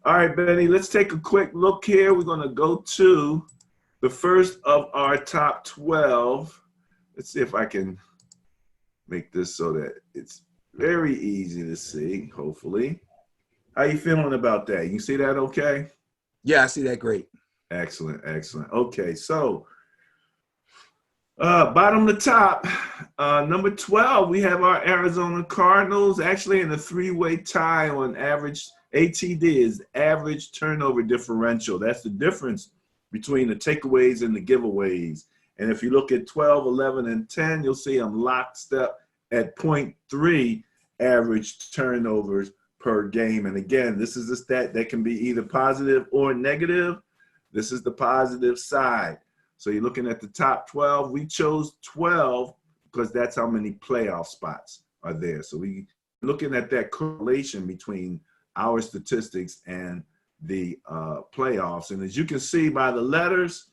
All right, Benny, let's take a quick look here. We're going to go to the first of our top 12. Let's see if I can make this so that it's very easy to see, hopefully. How you feeling about that? You see that okay? Yeah, I see that great. Excellent, excellent. Okay, so bottom to top, number 12, we have our Arizona Cardinals, actually in a three-way tie on average. ATD is average turnover differential. That's the difference between the takeaways and the giveaways. And if you look at 12, 11, and 10, you'll see I'm locked step at 0.3 average turnovers per game. And again, this is a stat that can be either positive or negative. This is the positive side. So you're looking at the top 12. We chose 12 because that's how many playoff spots are there. So we looking at that correlation between our statistics and the playoffs. And as you can see by the letters,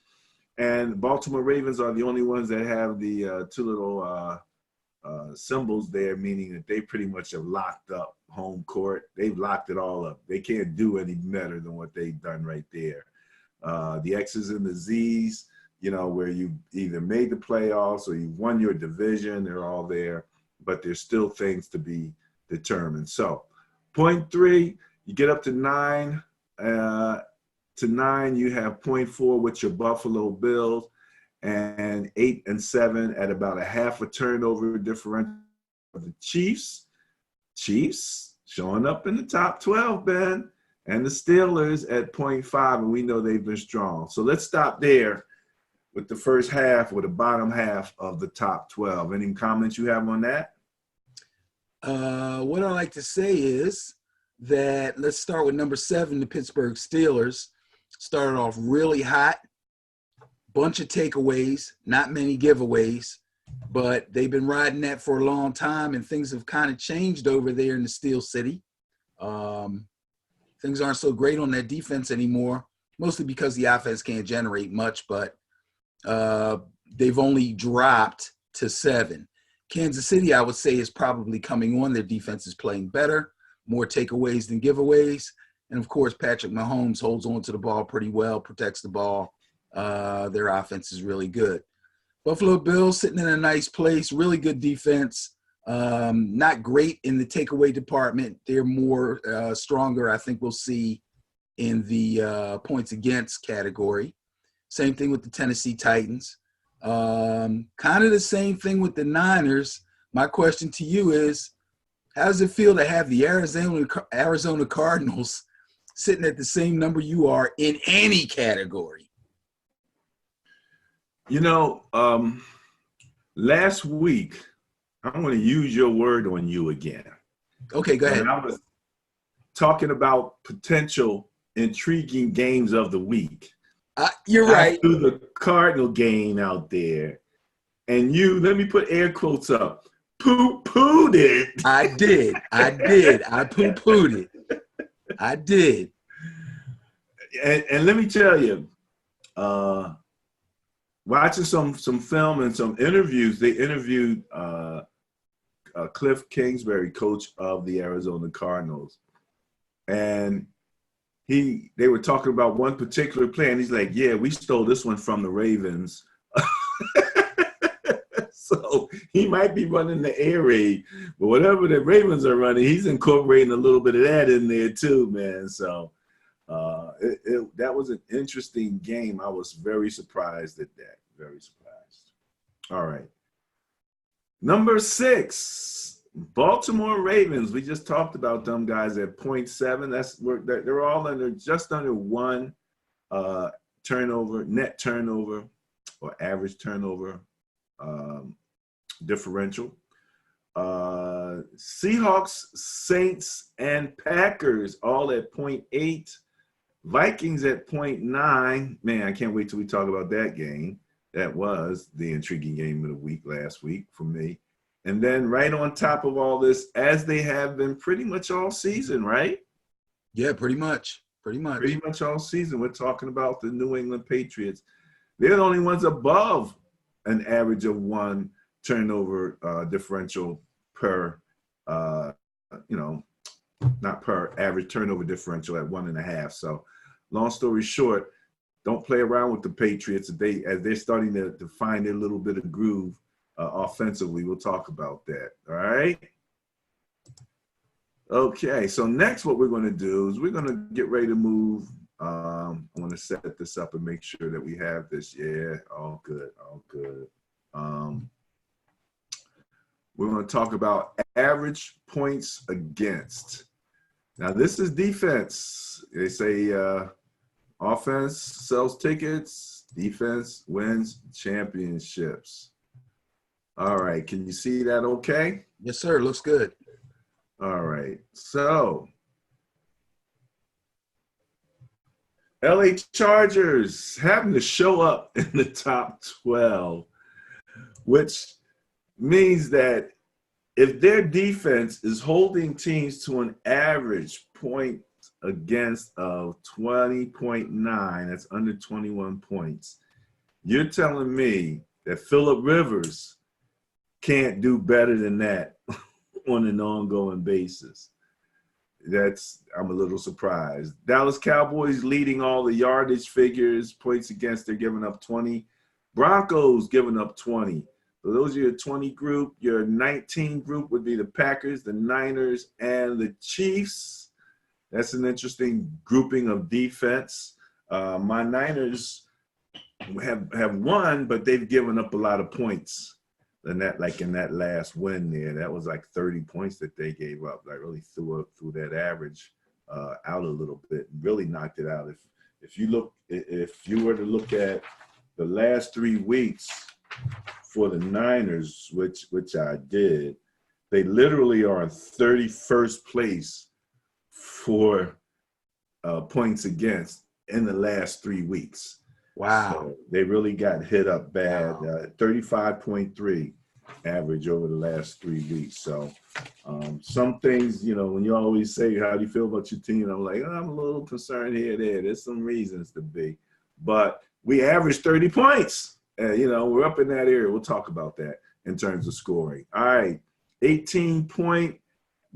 and Baltimore Ravens are the only ones that have the two little symbols there, meaning that they pretty much have locked up home court. They've locked it all up. They can't do any better than what they've done right there. The X's and the Z's, you know, where you either made the playoffs or you won your division, they're all there, but there's still things to be determined. So 0.3, you get up to 9. To 9, you have 0.4 with your Buffalo Bills, and 8 and 7 at about a half a turnover differential. The Chiefs showing up in the top 12, Ben, and the Steelers at 0.5, and we know they've been strong. So let's stop there with the first half or the bottom half of the top 12. Any comments you have on that? What I like to say is that let's start with number 7, the Pittsburgh Steelers. Started off really hot, bunch of takeaways, not many giveaways, but they've been riding that for a long time, and things have kind of changed over there in the Steel City. Things aren't so great on that defense anymore, mostly because the offense can't generate much, but they've only dropped to 7. Kansas City, I would say, is probably coming on. Their defense is playing better, more takeaways than giveaways. And, of course, Patrick Mahomes holds on to the ball pretty well, protects the ball. Their offense is really good. Buffalo Bills sitting in a nice place, really good defense. Not great in the takeaway department. They're more stronger, I think we'll see, in the points against category. Same thing with the Tennessee Titans. Kind of the same thing with the Niners. My question to you is, how does it feel to have the Arizona Cardinals sitting at the same number you are in any category? You know, last week, I'm going to use your word on you again. Okay, go ahead. When I was talking about potential intriguing games of the week. You're right. I threw the Cardinal game out there, and you, let me put air quotes up, poo-pooed it. I did. I poo-pooed it. I did. And let me tell you, watching some film and some interviews, they interviewed Cliff Kingsbury, coach of the Arizona Cardinals, and they were talking about one particular play, and he's like, "Yeah, we stole this one from the Ravens." So he might be running the air raid, but whatever the Ravens are running, he's incorporating a little bit of that in there too, man. So that was an interesting game. I was very surprised at that. Very surprised. All right. Number 6, Baltimore Ravens. We just talked about them guys at 0.7. They're all under just under 1 turnover, net turnover, or average turnover differential. Seahawks, Saints, and Packers all at 0.8. Vikings at 0.9. Man, I can't wait till we talk about that game. That was the intriguing game of the week last week for me. And then right on top of all this, as they have been pretty much all season, right? Yeah, pretty much. Pretty much all season. We're talking about the New England Patriots. They're the only ones above an average of 1 turnover differential per not per, average turnover differential at 1.5. So long story short, don't play around with the Patriots as they're starting to find their little bit of groove offensively. We'll talk about that. All right. Okay. So next, what we're going to do is we're going to get ready to move. I want to set this up and make sure that we have this. Yeah. All good. All good. We're going to talk about average points against. Now, this is defense. They say offense sells tickets, defense wins championships. All right. Can you see that okay? Yes, sir. Looks good. All right. So, LA Chargers having to show up in the top 12, which means that if their defense is holding teams to an average point against of 20.9, that's under 21 points, you're telling me that Phillip Rivers can't do better than that on an ongoing basis. I'm a little surprised. Dallas Cowboys leading all the yardage figures, points against, they're giving up 20. Broncos giving up 20. So those are your 20 group. Your 19 group would be the Packers, the Niners, and the Chiefs. That's an interesting grouping of defense. My Niners have won, but they've given up a lot of points. And that, like in that last win there, that was like 30 points that they gave up. Like really threw that average out a little bit, and really knocked it out. If you were to look at the last 3 weeks for the Niners, which I did, they literally are in 31st place for points against in the last 3 weeks. Wow. So they really got hit up bad. 35.3 average over the last 3 weeks. So some things, when you always say, how do you feel about your team? I'm like, I'm a little concerned here, there. There's some reasons to be. But we averaged 30 points. We're up in that area. We'll talk about that in terms of scoring. All right, 18-point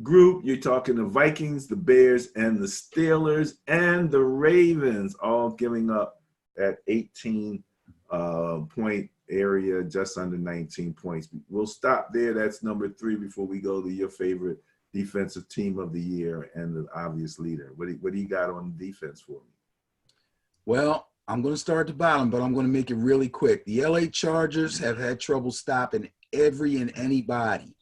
group. You're talking the Vikings, the Bears, and the Steelers, and the Ravens all giving up at 18 point area, just under 19 points. We'll stop there. That's number 3 before we go to your favorite defensive team of the year and the obvious leader. What do you got on defense for me? Well, I'm going to start at the bottom, but I'm going to make it really quick. The LA Chargers have had trouble stopping every and anybody,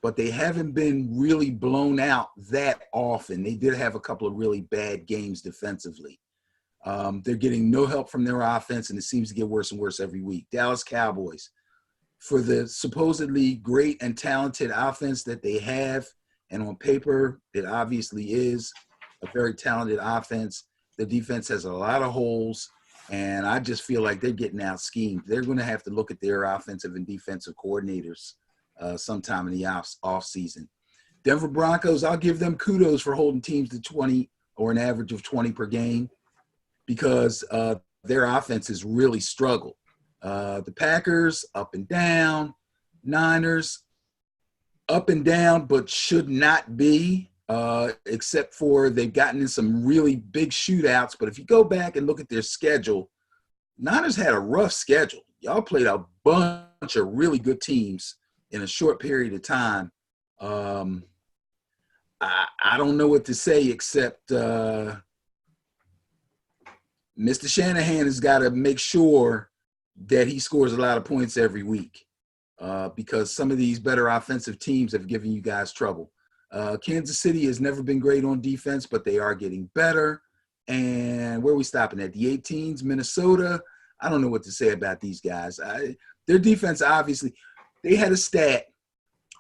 but they haven't been really blown out that often. They did have a couple of really bad games defensively. They're getting no help from their offense, and it seems to get worse and worse every week. Dallas Cowboys, for the supposedly great and talented offense that they have, and on paper, it obviously is a very talented offense. The defense has a lot of holes, and I just feel like they're getting out schemed. They're going to have to look at their offensive and defensive coordinators sometime in the off season. Denver Broncos, I'll give them kudos for holding teams to 20 or an average of 20 per game, because their offenses really struggle. The Packers, up and down. Niners, up and down, but should not be, except for they've gotten in some really big shootouts. But if you go back and look at their schedule, Niners had a rough schedule. Y'all played a bunch of really good teams in a short period of time. I don't know what to say except Mr. Shanahan has got to make sure that he scores a lot of points every week, because some of these better offensive teams have given you guys trouble. Kansas City has never been great on defense, but they are getting better. And where are we stopping at? The 18s, Minnesota. I don't know what to say about these guys. Their defense, obviously, they had a stat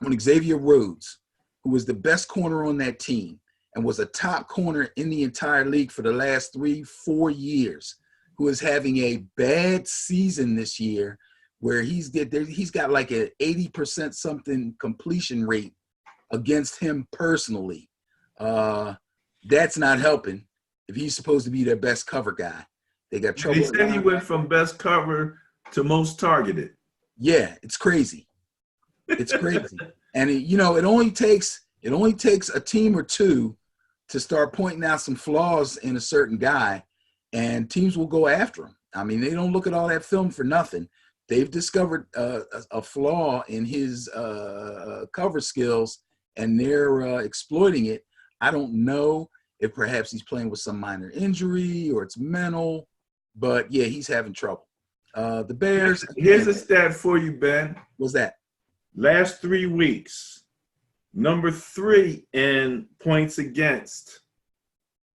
on Xavier Rhodes, who was the best corner on that team and was a top corner in the entire league for the last 3-4 years, who is having a bad season this year, where he's got like an 80% something completion rate against him personally. That's not helping if he's supposed to be their best cover guy. They got trouble. He said he went from best cover to most targeted. Yeah, it's crazy. It's crazy. And it only takes It only takes a team or two to start pointing out some flaws in a certain guy, and teams will go after him. I mean, they don't look at all that film for nothing. They've discovered a flaw in his cover skills, and they're exploiting it. I don't know if perhaps he's playing with some minor injury or it's mental, but yeah, he's having trouble. The Bears. Here's a stat for you, Ben. What's that? Last 3 weeks, number 3 in points against,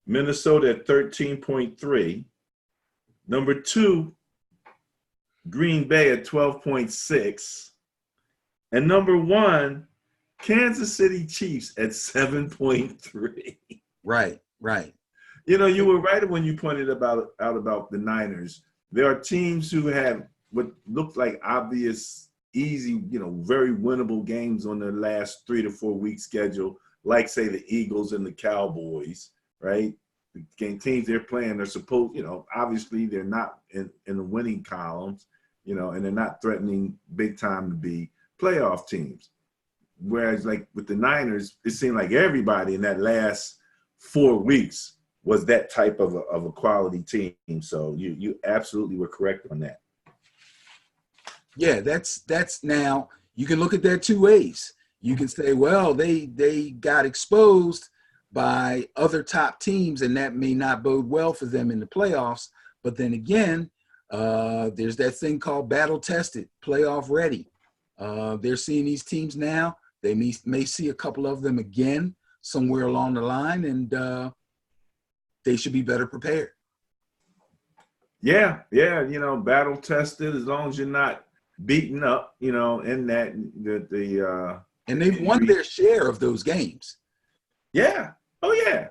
Minnesota at 13.3. Number 2, Green Bay at 12.6. And number 1, Kansas City Chiefs at 7.3. Right, right. You know, you were right when you pointed out about the Niners. There are teams who have what look like obvious, easy, very winnable games on their last 3 to 4 week schedule, like say the Eagles and the Cowboys, right? The teams they're playing are supposed, obviously they're not in the winning columns, and they're not threatening big time to be playoff teams. Whereas like with the Niners, it seemed like everybody in that last 4 weeks was that type of a quality team. So you absolutely were correct on that. Yeah, that's now you can look at that two ways. You can say, well, they got exposed by other top teams, and that may not bode well for them in the playoffs. But then again, there's that thing called battle tested, playoff ready. They're seeing these teams now. They may see a couple of them again somewhere along the line, and they should be better prepared. Yeah, battle tested as long as you're not beaten up, in that and they've won their share of those games. Yeah. Oh yeah.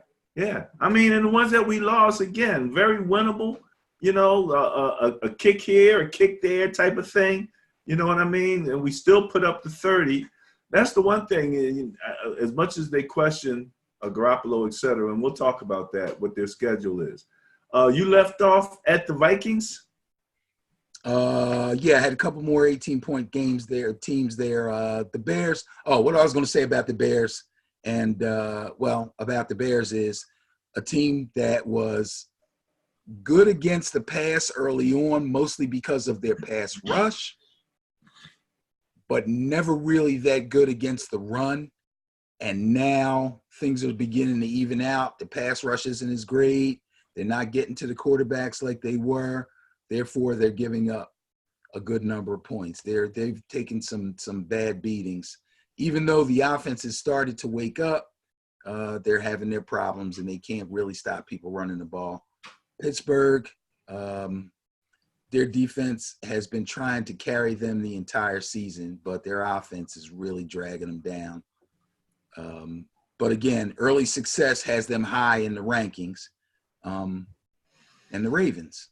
I mean, and the ones that we lost, again, very winnable. A kick here, a kick there, type of thing. You know what I mean? And we still put up the 30. That's the one thing. As much as they question Garoppolo, et cetera, and we'll talk about that, what their schedule is. You left off at the Vikings? Yeah, I had a couple more 18-point teams there. The Bears. Oh, what I was going to say about the Bears, and about the Bears is a team that was good against the pass early on, mostly because of their pass rush, but never really that good against the run. And now things are beginning to even out. The pass rush isn't as great. They're not getting to the quarterbacks like they were. Therefore, they're giving up a good number of points. They've taken some bad beatings. Even though the offense has started to wake up, they're having their problems, and they can't really stop people running the ball. Pittsburgh, their defense has been trying to carry them the entire season, but their offense is really dragging them down. But again, early success has them high in the rankings. And the Ravens,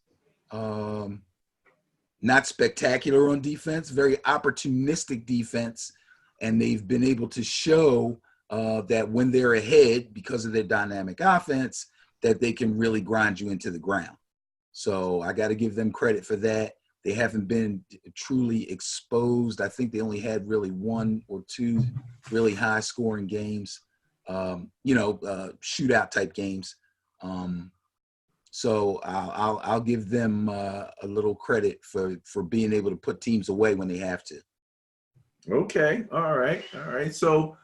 not spectacular on defense, very opportunistic defense, and they've been able to show that when they're ahead because of their dynamic offense, that they can really grind you into the ground. So I got to give them credit for that. They haven't been truly exposed. I think they only had really 1 or 2 really high-scoring games, shootout type games. So I'll give them a little credit for being able to put teams away when they have to. Okay. All right. So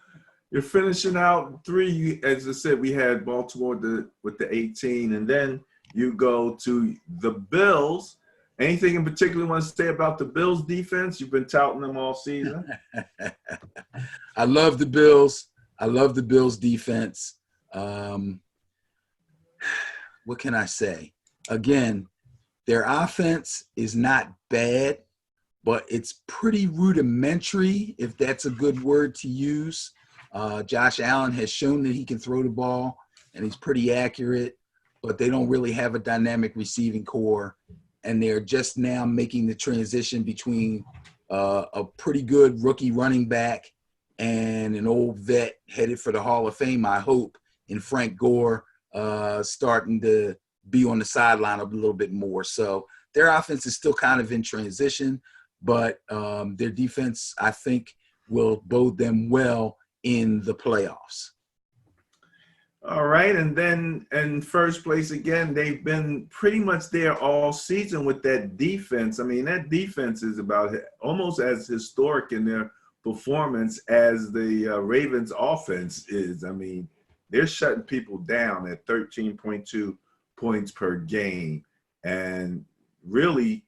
you're finishing out 3. As I said, we had Baltimore with the 18, and then you go to the Bills. Anything in particular you want to say about the Bills defense? You've been touting them all season. I love the Bills. I love the Bills defense. What can I say? Again, their offense is not bad, but it's pretty rudimentary, if that's a good word to use. Josh Allen has shown that he can throw the ball, and he's pretty accurate, but they don't really have a dynamic receiving core, and they're just now making the transition between a pretty good rookie running back and an old vet headed for the Hall of Fame, I hope, in Frank Gore, starting to be on the sideline a little bit more. So their offense is still kind of in transition, but their defense, I think, will bode them well in the playoffs. All right, and then in first place again, they've been pretty much there all season with that defense. I mean, that defense is about almost as historic in their performance as the Ravens offense is. I mean, they're shutting people down at 13.2 points per game and really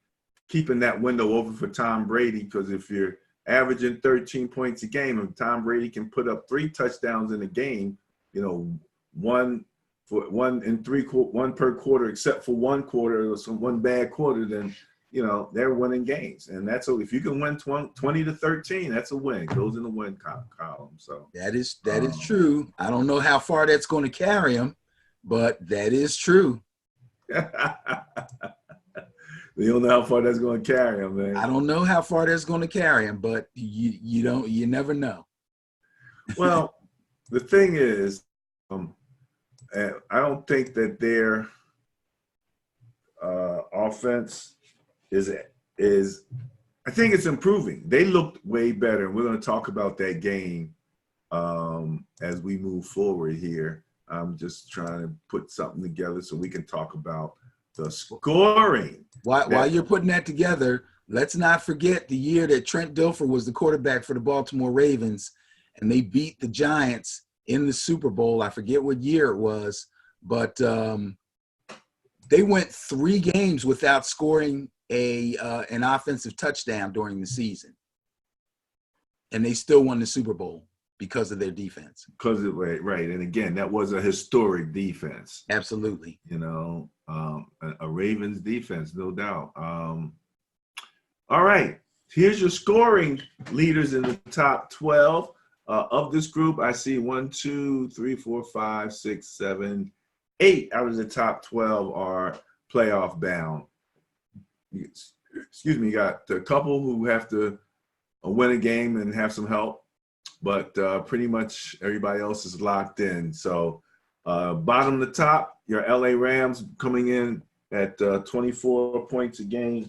keeping that window open for Tom Brady, because if you're averaging 13 points a game and Tom Brady can put up 3 touchdowns in a game, you know, one per quarter, except for one quarter or one bad quarter, then you know they're winning games, and that's if you can win 20 to 13, that's a win. It goes in the win column. So that is true. I don't know how far that's going to carry him, but that is true. You don't know how far that's going to carry him, man. I don't know how far that's going to carry him, but you never know. Well, the thing is, I don't think that their offense is. I think it's improving. They looked way better, and we're going to talk about that game as we move forward here. I'm just trying to put something together so we can talk about the scoring. While you're putting that together, let's not forget the year that Trent Dilfer was the quarterback for the Baltimore Ravens, and they beat the Giants in the Super Bowl. I forget what year it was, but they went 3 games without scoring an offensive touchdown during the season, and they still won the Super Bowl because of their defense. Because of right, and again, that was a historic defense. Absolutely, you know, a Ravens defense, no doubt. All right, here's your scoring leaders in the top 12. Of this group, I see 1, 2, 3, 4, 5, 6, 7, 8 out of the top 12 are playoff bound. Excuse me, you got a couple who have to win a game and have some help, but pretty much everybody else is locked in. So bottom to top, your LA Rams coming in at 24 points a game.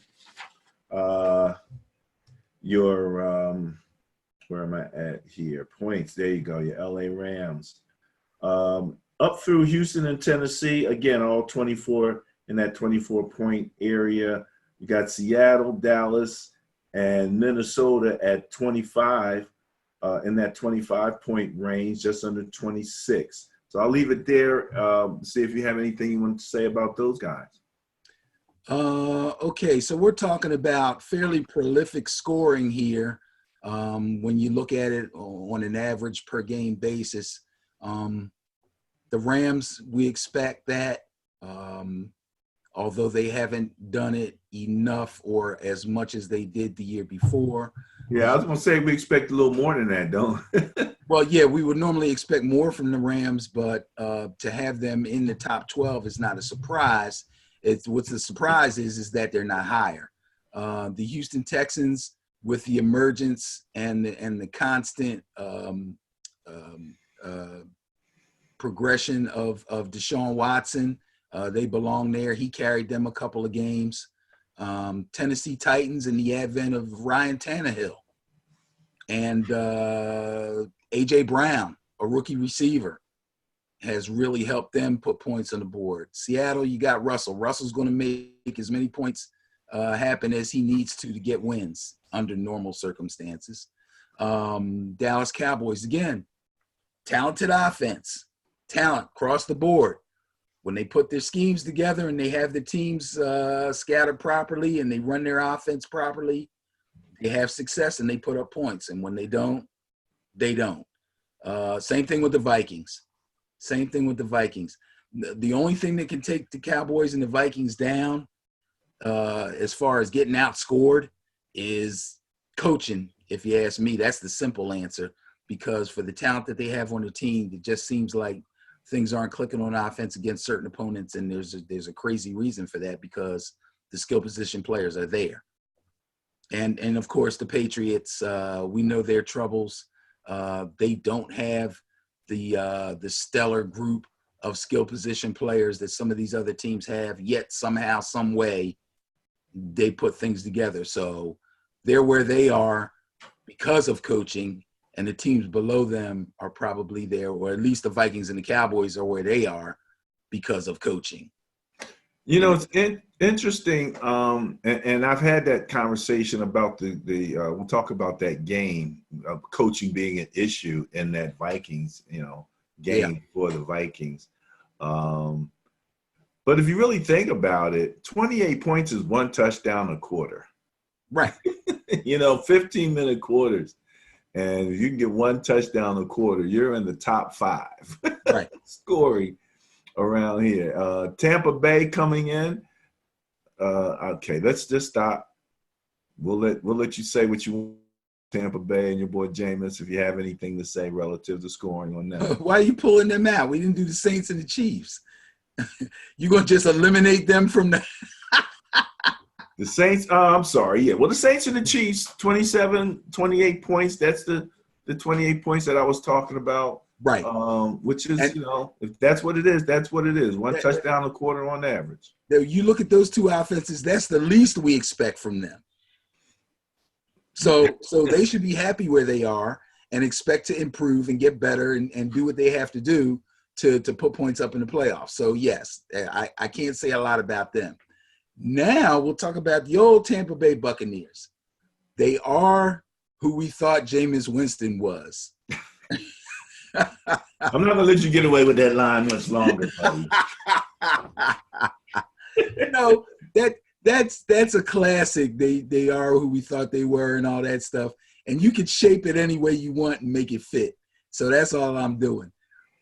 Where am I at here? Points. There you go. Your LA Rams. Up through Houston and Tennessee, again, all 24 in that 24-point area. You got Seattle, Dallas, and Minnesota at 25 in that 25-point range, just under 26. So I'll leave it there. See if you have anything you want to say about those guys. Okay, so we're talking about fairly prolific scoring here. When you look at it on an average per game basis, the Rams, we expect that, although they haven't done it enough or as much as they did the year before. Yeah, I was going to say we expect a little more than that, don't we? Well, yeah, we would normally expect more from the Rams, but to have them in the top 12 is not a surprise. What's the surprise is that they're not higher. The Houston Texans, with the emergence and the constant progression of Deshaun Watson, they belong there. He carried them a couple of games. Tennessee Titans and the advent of Ryan Tannehill and A.J. Brown, a rookie receiver, has really helped them put points on the board. Seattle, you got Russell. Russell's going to make as many points happen as he needs to get wins under normal circumstances. Dallas Cowboys, again, talented offense, talent across the board. When they put their schemes together and they have the teams scattered properly and they run their offense properly, they have success and they put up points. And when they don't, they don't. Same thing with the Vikings. The only thing that can take the Cowboys and the Vikings down as far as getting outscored is coaching, if you ask me. That's the simple answer, because for the talent that they have on the team, it just seems like things aren't clicking on offense against certain opponents, and there's a crazy reason for that, because the skill position players are there. And of course, the Patriots, we know their troubles. They don't have the stellar group of skill position players that some of these other teams have, yet somehow, some way, they put things together. So they're where they are because of coaching, and the teams below them are probably there, or at least the Vikings and the Cowboys are where they are because of coaching. You know, it's interesting, and I've had that conversation about we'll talk about that game of coaching being an issue in that Vikings, game for the Vikings. But if you really think about it, 28 points is one touchdown a quarter. Right. 15-minute quarters. And if you can get one touchdown a quarter, you're in the top 5 right. scoring around here. Tampa Bay coming in. Okay, let's just stop. We'll let you say what you want, Tampa Bay and your boy Jameis, if you have anything to say relative to scoring on that. Why are you pulling them out? We didn't do the Saints and the Chiefs. You gonna just eliminate them from the The Saints, I'm sorry, yeah. Well, the Saints and the Chiefs, 28 points. That's the 28 points that I was talking about. Right. Which is, if that's what it is, that's what it is. One touchdown a quarter on average. You look at those two offenses, that's the least we expect from them. So they should be happy where they are and expect to improve and get better and do what they have to do to put points up in the playoffs. So, yes, I can't say a lot about them. Now we'll talk about the old Tampa Bay Buccaneers. They are who we thought Jameis Winston was. I'm not going to let you get away with that line much longer, buddy. That's a classic. They are who we thought they were and all that stuff. And you can shape it any way you want and make it fit. So that's all I'm doing.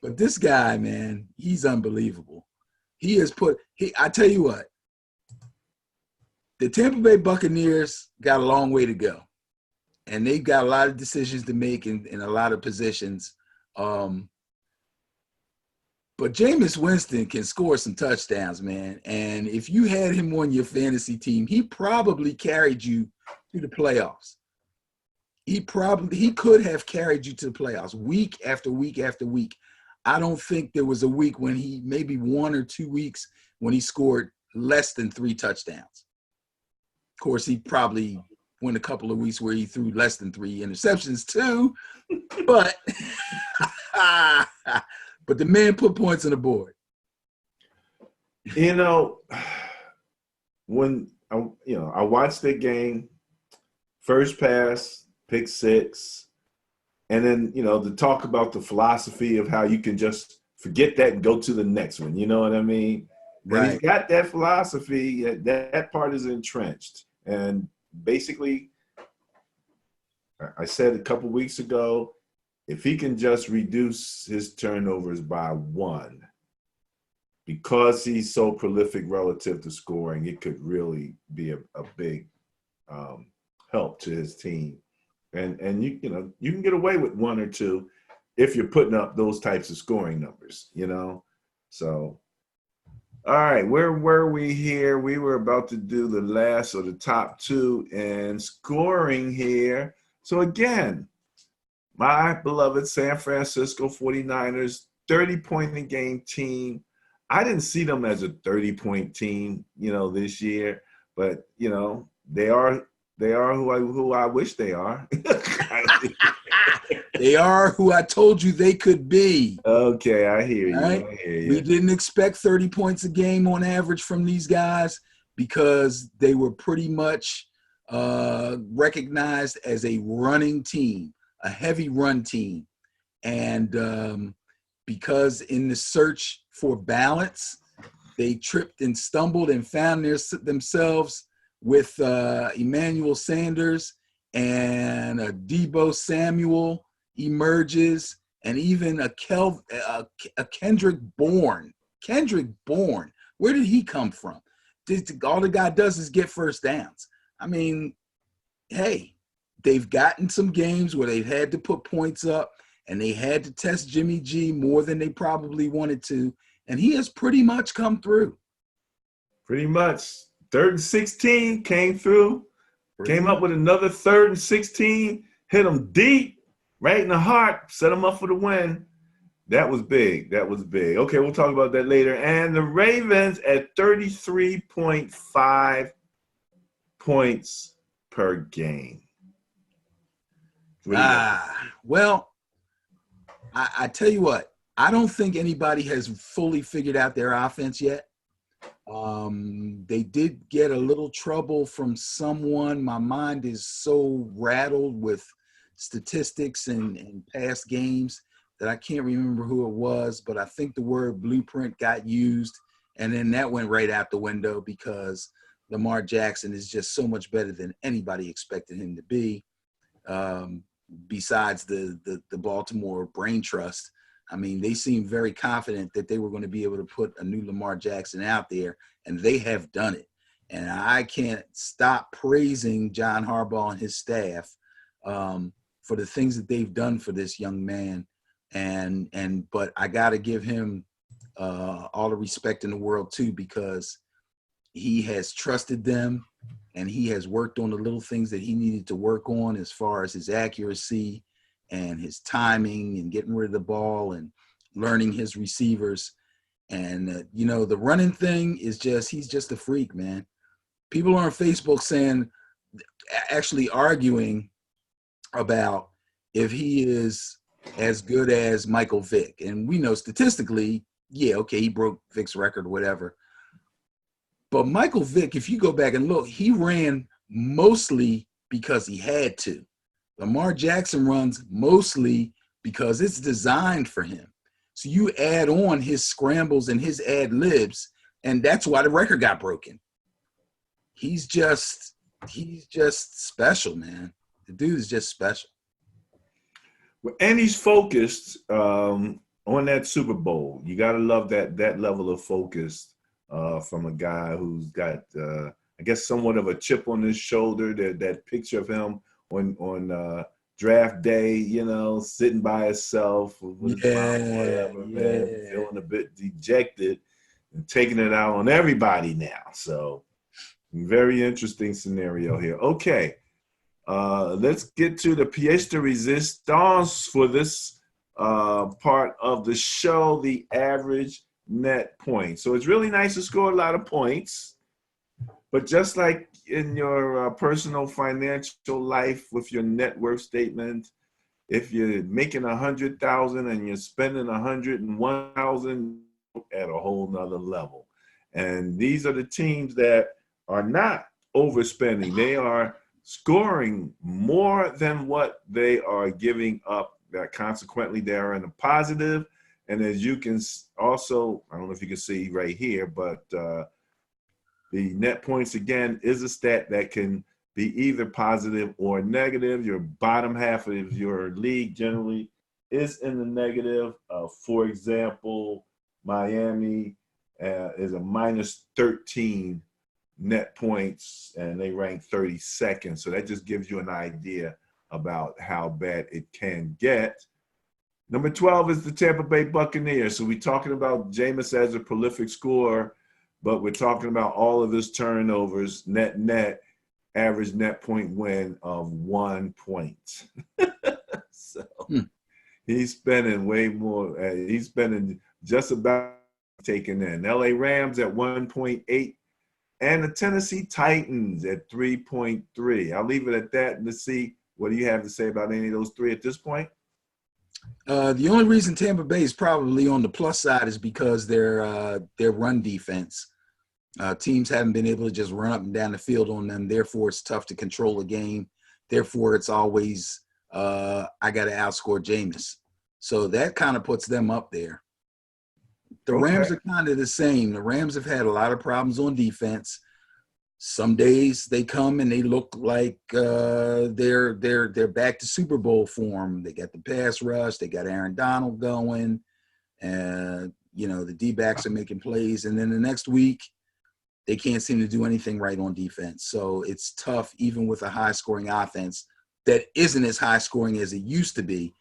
But this guy, man, he's unbelievable. I tell you what, the Tampa Bay Buccaneers got a long way to go. And they've got a lot of decisions to make in a lot of positions. But Jameis Winston can score some touchdowns, man. And if you had him on your fantasy team, he probably carried you to the playoffs. He could have carried you to the playoffs week after week after week. I don't think there was a week maybe 1 or 2 weeks when he scored less than 3 touchdowns. Of course, he probably went a couple of weeks where he threw less than 3 interceptions too, but but the man put points on the board. When I watched the game, first pass, pick 6, and then to talk about the philosophy of how you can just forget that and go to the next one. You know what I mean? Right. And he's got that philosophy. That part is entrenched. And basically, I said a couple weeks ago, if he can just reduce his turnovers by 1, because he's so prolific relative to scoring, it could really be a big help to his team. And you can get away with 1 or 2 if you're putting up those types of scoring numbers, So, all right, where were we here? We were about to do the last or the top 2 and scoring here. So again, my beloved San Francisco 49ers, 30-point-a-game team. I didn't see them as a 30-point team, this year, but they are who I wish they are. They are who I told you they could be. Okay, I hear you. Right? I hear you. We didn't expect 30 points a game on average from these guys because they were pretty much recognized as a running team, a heavy run team. And because in the search for balance, they tripped and stumbled and found themselves with Emmanuel Sanders and Deebo Samuel emerges, and even a Kendrick Bourne. Kendrick Bourne, where did he come from? All the guy does is get first downs. I mean, hey, they've gotten some games where they've had to put points up and they had to test Jimmy G more than they probably wanted to, and he has pretty much come through. Pretty much. 3rd and 16 came through. Came up with another 3rd and 16, hit them deep, right in the heart, set them up for the win. That was big. That was big. Okay, we'll talk about that later. And the Ravens at 33.5 points per game. What do you got? Well, I tell you what, I don't think anybody has fully figured out their offense yet. They did get a little trouble from someone. My mind is so rattled with statistics and past games that I can't remember who it was, but I think the word blueprint got used, and then that went right out the window because Lamar Jackson is just so much better than anybody expected him to be. Besides the Baltimore Brain Trust, I mean, they seemed very confident that they were going to be able to put a new Lamar Jackson out there, and they have done it. And I can't stop praising John Harbaugh and his staff for the things that they've done for this young man. But I got to give him all the respect in the world too, because he has trusted them and he has worked on the little things that he needed to work on as far as his accuracy and his timing and getting rid of the ball and learning his receivers. And, the running thing is he's just a freak, man. People on Facebook actually arguing about if he is as good as Michael Vick. And we know statistically, yeah, okay, he broke Vick's record or whatever. But Michael Vick, if you go back and look, he ran mostly because he had to. Lamar Jackson runs mostly because it's designed for him. So you add on his scrambles and his ad libs, and that's why the record got broken. He's just special, man. The dude is just special. And he's focused on that Super Bowl. You got to love that level of focus from a guy who's got, I guess, somewhat of a chip on his shoulder. That picture of him on draft day, sitting by himself with his mom or whatever, man, feeling a bit dejected and taking it out on everybody now. So, very interesting scenario here. Okay. Let's get to the pièce de résistance for this part of the show, the average net points. So it's really nice to score a lot of points, but just like in your personal financial life with your net worth statement, if you're making 100,000 and you're spending 101,000 at a whole nother level. And these are the teams that are not overspending. They are scoring more than what they are giving up. Consequently, they are in a positive. And as you can also, I don't know if you can see right here, but the net points, again, is a stat that can be either positive or negative. Your bottom half of your league generally is in the negative. For example, Miami is a minus 13 net points, and they rank 32nd. So that just gives you an idea about how bad it can get. Number 12 is the Tampa Bay Buccaneers. So we're talking about Jameis as a prolific scorer, but we're talking about all of his turnovers, net, average net point win of 1 point. So he's spending way more. He's spending just about taken in. LA Rams at 1.8. And the Tennessee Titans at 3.3. I'll leave it at that and let's see what do you have to say about any of those three at this point. The only reason Tampa Bay is probably on the plus side is because their run defense. Teams haven't been able to just run up and down the field on them. Therefore, it's tough to control a game. Therefore, it's always I got to outscore Jameis. So that kind of puts them up there. The Rams are kind of the same. The Rams have had a lot of problems on defense. Some days they come and they look like they're back to Super Bowl form. They got the pass rush. They got Aaron Donald going. The D-backs are making plays. And then the next week, they can't seem to do anything right on defense. So it's tough, even with a high-scoring offense that isn't as high-scoring as it used to be.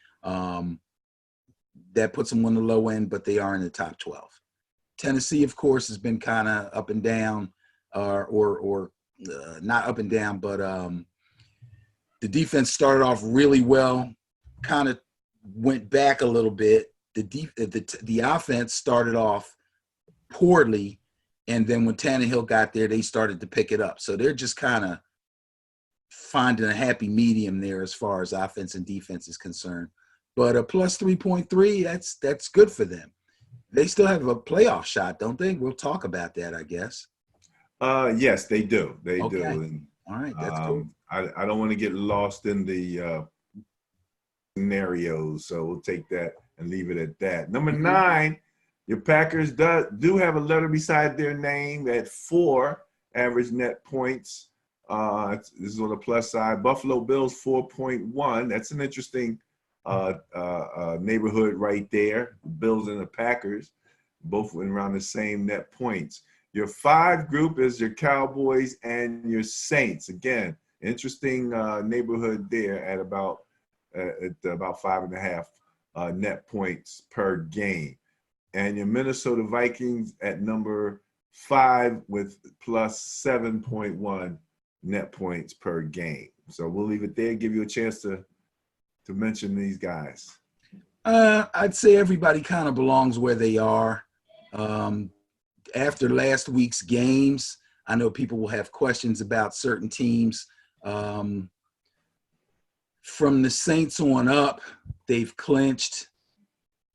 That puts them on the low end, but they are in the top 12. Tennessee, of course, has been kind of up and down, or not up and down, but the defense started off really well, kind of went back a little bit. The offense started off poorly, and then when Tannehill got there, they started to pick it up. So they're just kind of finding a happy medium there as far as offense and defense is concerned. But a plus 3.3, that's good for them. They still have a playoff shot, don't they? We'll talk about that, I guess. Yes, they do. They do. Okay. And All right, that's cool. I don't want to get lost in the scenarios, so we'll take that and leave it at that. Number 9, your Packers do have a letter beside their name at 4 average net points. This is on the plus side. Buffalo Bills 4.1. That's an interesting neighborhood right there. Bills and the Packers, both around the same net points. Your 5 group is your Cowboys and your Saints. Again, interesting neighborhood there at about 5.5 net points per game. And your Minnesota Vikings at number 5 with plus 7.1 net points per game. So we'll leave it there. Give you a chance to mention these guys. I'd say everybody kind of belongs where they are. After last week's games, I know people will have questions about certain teams. From the Saints on up, they've clinched.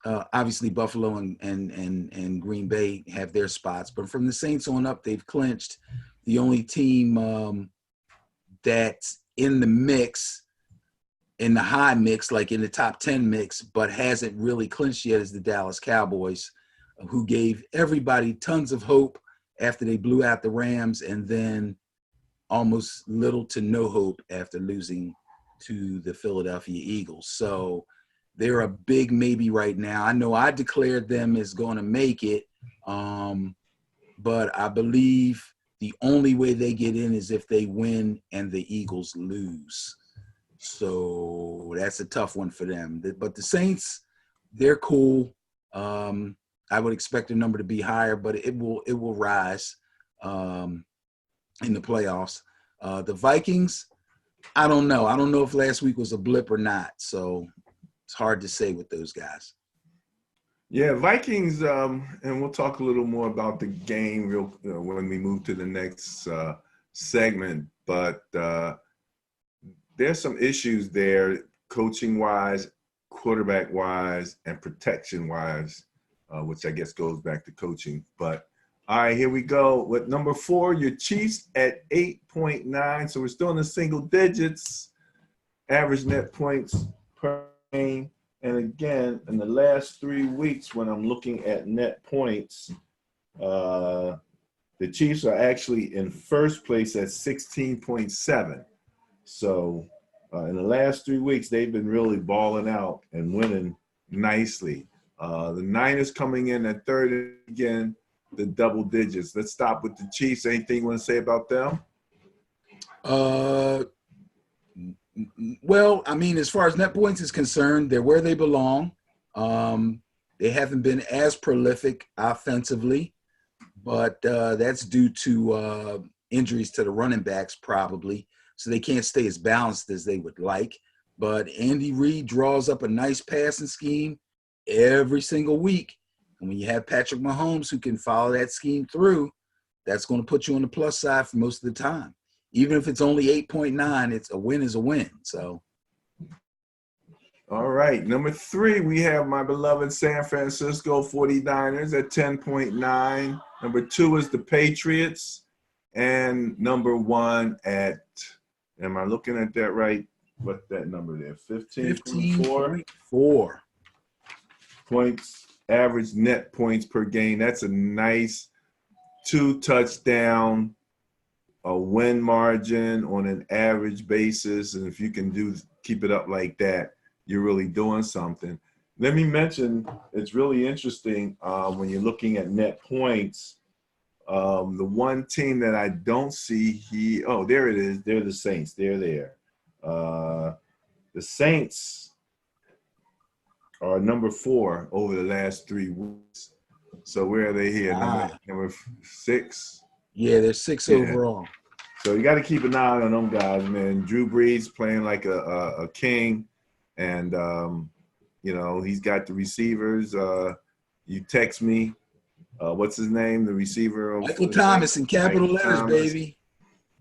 Obviously, Buffalo and Green Bay have their spots, but from the Saints on up, they've clinched. The only team that's in the mix, in the high mix, like in the top 10 mix, but hasn't really clinched yet is the Dallas Cowboys, who gave everybody tons of hope after they blew out the Rams, and then almost little to no hope after losing to the Philadelphia Eagles. So they're a big maybe right now. I know I declared them as going to make it, but I believe the only way they get in is if they win and the Eagles lose. So that's a tough one for them. But the Saints, they're cool. I would expect the number to be higher, but it will rise in the playoffs. The Vikings, I don't know. I don't know if last week was a blip or not. So it's hard to say with those guys. Yeah, Vikings, and we'll talk a little more about the game when we move to the next segment. But there's some issues there, coaching-wise, quarterback-wise, and protection-wise, which I guess goes back to coaching. But all right, here we go. With number 4, your Chiefs at 8.9. So we're still in the single digits, average net points per game. And again, in the last 3 weeks, when I'm looking at net points, the Chiefs are actually in first place at 16.7. So in the last 3 weeks, they've been really balling out and winning nicely. The Niners coming in at third again, the double digits. Let's stop with the Chiefs. Anything you want to say about them? Well, I mean, as far as net points is concerned, they're where they belong. They haven't been as prolific offensively, but that's due to injuries to the running backs probably. So they can't stay as balanced as they would like. But Andy Reid draws up a nice passing scheme every single week. And when you have Patrick Mahomes who can follow that scheme through, that's going to put you on the plus side for most of the time. Even if it's only 8.9, it's a win is a win. So, all right. Number 3, we have my beloved San Francisco 49ers at 10.9. Number 2 is the Patriots. And number 1 at, am I looking at that right? What's that number there? 15.4 points, average net points per game. That's a nice 2-touchdown a win margin on an average basis. And if you can keep it up like that, you're really doing something. Let me mention, it's really interesting when you're looking at net points. The one team that I don't see there it is. They're the Saints. They're there. The Saints are number 4 over the last 3 weeks. So where are they here? Number 6? Yeah, they're 6 overall. So you got to keep an eye on them guys, man. Drew Brees playing like a king, and he's got the receivers. You text me, what's his name? The receiver. Michael Thomas in capital letters, baby.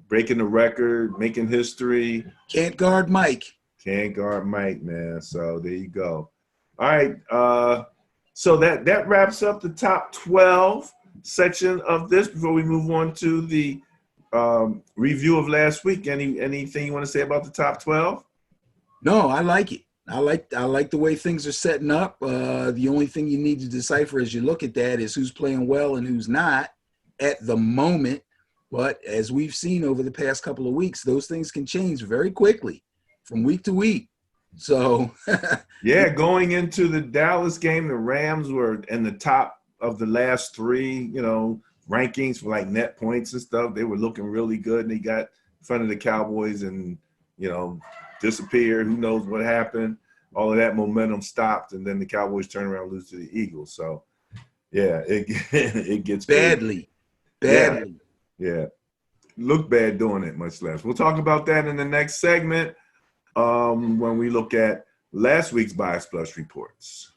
breaking the record, making history. Can't guard Mike. Can't guard Mike, man. So there you go. All right. So that wraps up the top 12 section of this. Before we move on to the review of last week, anything you want to say about the top 12? No, I like it. I like the way things are setting up. The only thing you need to decipher as you look at that is who's playing well and who's not at the moment. But as we've seen over the past couple of weeks, those things can change very quickly from week to week. So yeah, going into the Dallas game, the Rams were in the top of the last three, rankings for like net points and stuff. They were looking really good, and they got in front of the Cowboys and, disappeared. Who knows what happened? All of that momentum stopped, and then the Cowboys turn around and lose to the Eagles. So, yeah, it gets badly. Yeah. Look bad doing it, much less. We'll talk about that in the next segment when we look at last week's Bias Plus reports.